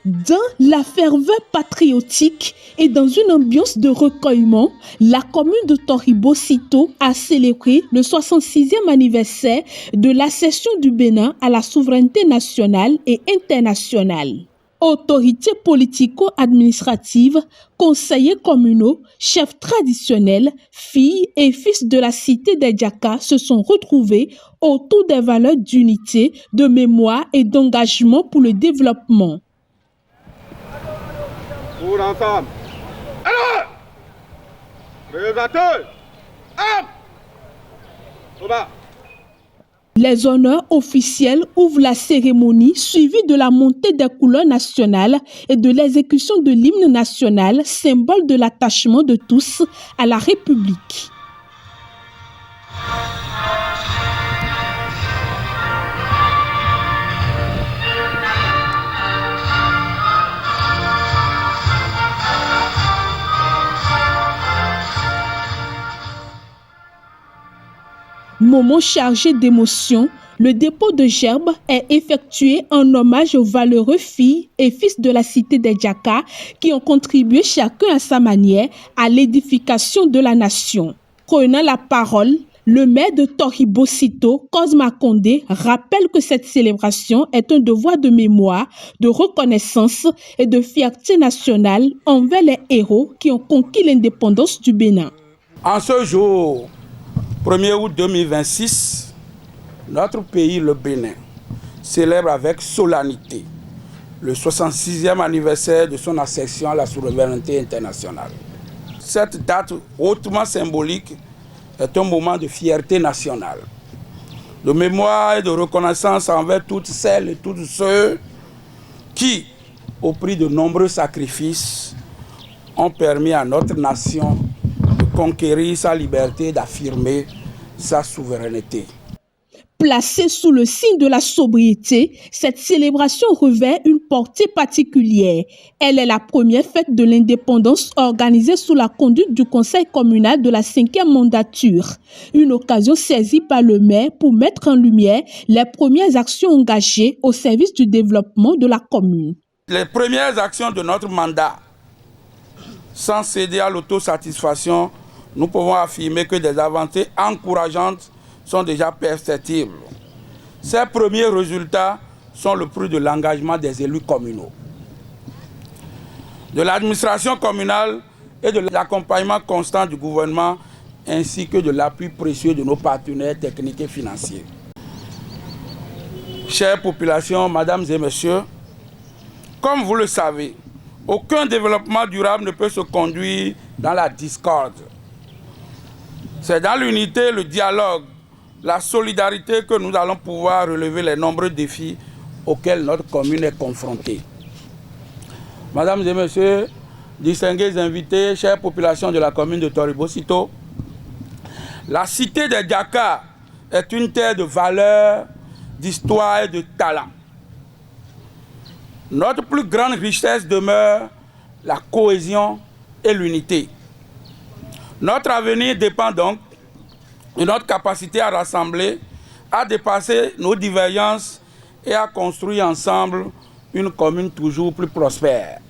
Dans la ferveur patriotique et dans une ambiance de recueillement, la commune de Toribo-Sito a célébré le 66e anniversaire de l'accession du Bénin à la souveraineté nationale et internationale. Autorités politico-administratives, conseillers communaux, chefs traditionnels, filles et fils de la cité des Djaka se sont retrouvés autour des valeurs d'unité, de mémoire et d'engagement pour le développement. Pour ensemble. Alors, présentez. Au bas. Les honneurs officiels ouvrent la cérémonie suivie de la montée des couleurs nationales et de l'exécution de l'hymne national, symbole de l'attachement de tous à la République. Moment chargé d'émotion, le dépôt de gerbes est effectué en hommage aux valeureux filles et fils de la cité des Djaka qui ont contribué chacun à sa manière à l'édification de la nation. Prenant la parole, le maire de Toribo-Sito, Cosma Condé, rappelle que cette célébration est un devoir de mémoire, de reconnaissance et de fierté nationale envers les héros qui ont conquis l'indépendance du Bénin. En ce jour, 1er août 2026, notre pays, le Bénin, célèbre avec solennité le 66e anniversaire de son accession à la souveraineté internationale. Cette date hautement symbolique est un moment de fierté nationale, de mémoire et de reconnaissance envers toutes celles et tous ceux qui, au prix de nombreux sacrifices, ont permis à notre nation de conquérir sa liberté et d'affirmer sa souveraineté. Placée sous le signe de la sobriété, cette célébration revêt une portée particulière. Elle est la première fête de l'indépendance organisée sous la conduite du Conseil communal de la 5e mandature. Une occasion saisie par le maire pour mettre en lumière les premières actions engagées au service du développement de la commune. Les premières actions de notre mandat, sans céder à l'autosatisfaction, nous pouvons affirmer que des avancées encourageantes sont déjà perceptibles. Ces premiers résultats sont le fruit de l'engagement des élus communaux, de l'administration communale et de l'accompagnement constant du gouvernement, ainsi que de l'appui précieux de nos partenaires techniques et financiers. Chères populations, mesdames et messieurs, comme vous le savez, aucun développement durable ne peut se conduire dans la discorde. C'est dans l'unité, le dialogue, la solidarité que nous allons pouvoir relever les nombreux défis auxquels notre commune est confrontée. Mesdames et messieurs, distingués invités, chères populations de la commune de Toribo-Sito, la cité des Djaka est une terre de valeurs, d'histoire et de talent. Notre plus grande richesse demeure la cohésion et l'unité. Notre avenir dépend donc de notre capacité à rassembler, à dépasser nos divergences et à construire ensemble une commune toujours plus prospère.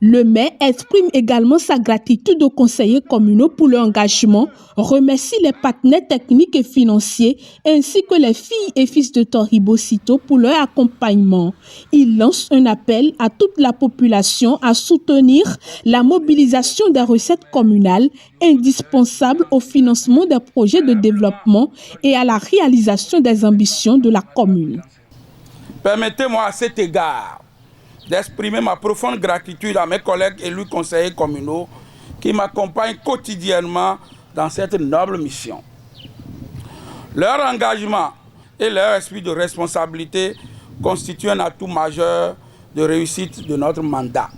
Le maire exprime également sa gratitude aux conseillers communaux pour leur engagement, remercie les partenaires techniques et financiers ainsi que les filles et fils de Toribo-Sito pour leur accompagnement. Il lance un appel à toute la population à soutenir la mobilisation des recettes communales indispensables au financement des projets de développement et à la réalisation des ambitions de la commune. Permettez-moi à cet égard d'exprimer ma profonde gratitude à mes collègues élus conseillers communaux qui m'accompagnent quotidiennement dans cette noble mission. Leur engagement et leur esprit de responsabilité constituent un atout majeur de réussite de notre mandat.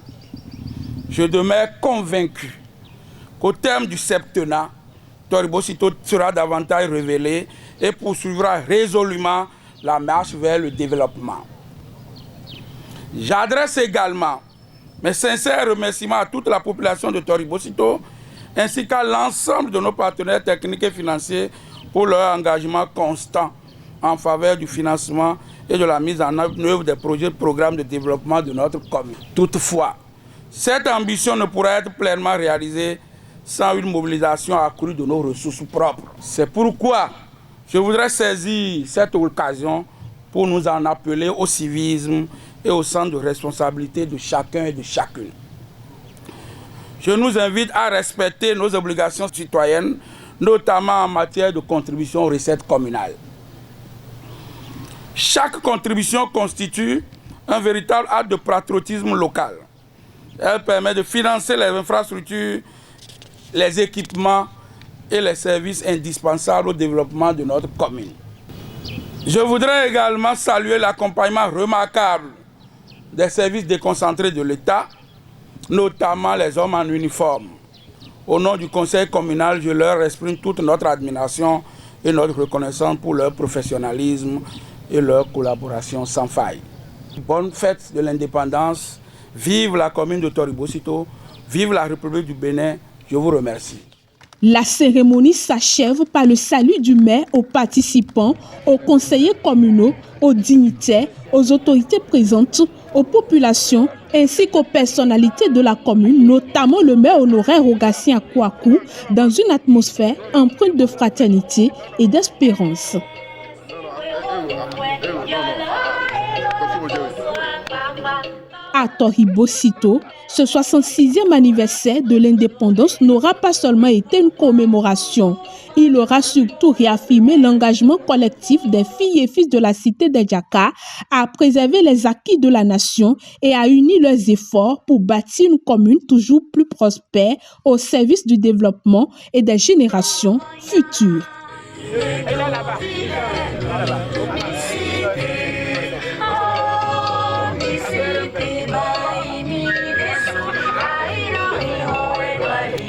Je demeure convaincu qu'au terme du septennat, Toribo-Sito sera davantage révélé et poursuivra résolument la marche vers le développement. J'adresse également mes sincères remerciements à toute la population de Toribo-Sito ainsi qu'à l'ensemble de nos partenaires techniques et financiers pour leur engagement constant en faveur du financement et de la mise en œuvre des projets et programmes de développement de notre commune. Toutefois, cette ambition ne pourra être pleinement réalisée sans une mobilisation accrue de nos ressources propres. C'est pourquoi je voudrais saisir cette occasion pour nous en appeler au civisme et au sens de responsabilité de chacun et de chacune. Je nous invite à respecter nos obligations citoyennes, notamment en matière de contribution aux recettes communales. Chaque contribution constitue un véritable acte de patriotisme local. Elle permet de financer les infrastructures, les équipements et les services indispensables au développement de notre commune. Je voudrais également saluer l'accompagnement remarquable des services déconcentrés de l'État, notamment les hommes en uniforme. Au nom du conseil communal, je leur exprime toute notre admiration et notre reconnaissance pour leur professionnalisme et leur collaboration sans faille. Bonne fête de l'indépendance, vive la commune de Toribo-Sito, vive la République du Bénin, je vous remercie. La cérémonie s'achève par le salut du maire aux participants, aux conseillers communaux, aux dignitaires, aux autorités présentes, aux populations ainsi qu'aux personnalités de la commune, notamment le maire honoraire Rogatien Akouakou, dans une atmosphère empreinte de fraternité et d'espérance. À Toribo-Sito, ce 66e anniversaire de l'indépendance n'aura pas seulement été une commémoration, il aura surtout réaffirmé l'engagement collectif des filles et fils de la cité des Djaka à préserver les acquis de la nation et à unir leurs efforts pour bâtir une commune toujours plus prospère au service du développement et des générations futures.